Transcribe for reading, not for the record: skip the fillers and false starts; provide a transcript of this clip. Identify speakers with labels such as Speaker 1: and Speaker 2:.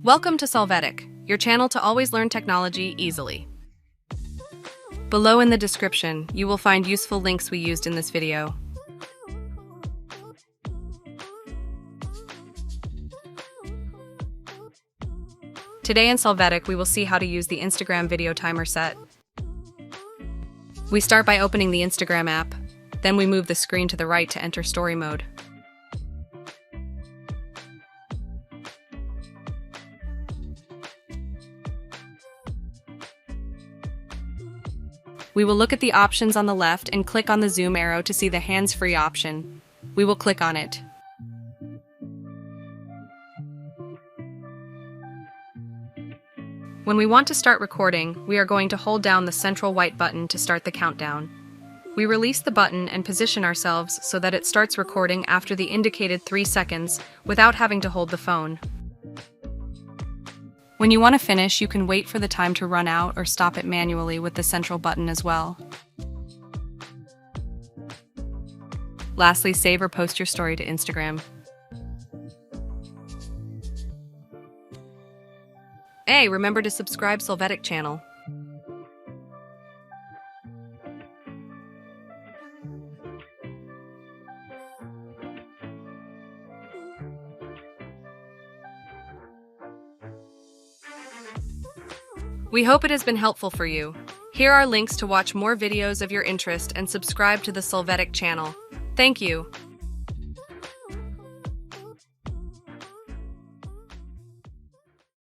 Speaker 1: Welcome to Solvetic, your channel to always learn technology easily. Below in the description, you will find useful links we used in this video. Today in Solvetic, we will see how to use the Instagram video timer set. We start by opening the Instagram app, then we move the screen to the right to enter story mode. We will look at the options on the left and click on the zoom arrow to see the hands-free option. We will click on it. When we want to start recording, we are going to hold down the central white button to start the countdown. We release the button and position ourselves so that it starts recording after the indicated 3 seconds without having to hold the phone. When you want to finish, you can wait for the time to run out or stop it manually with the central button as well. Lastly, save or post your story to Instagram. Hey, remember to subscribe Solvetic channel. We hope it has been helpful for you. Here are links to watch more videos of your interest and subscribe to the Solvetic channel. Thank you.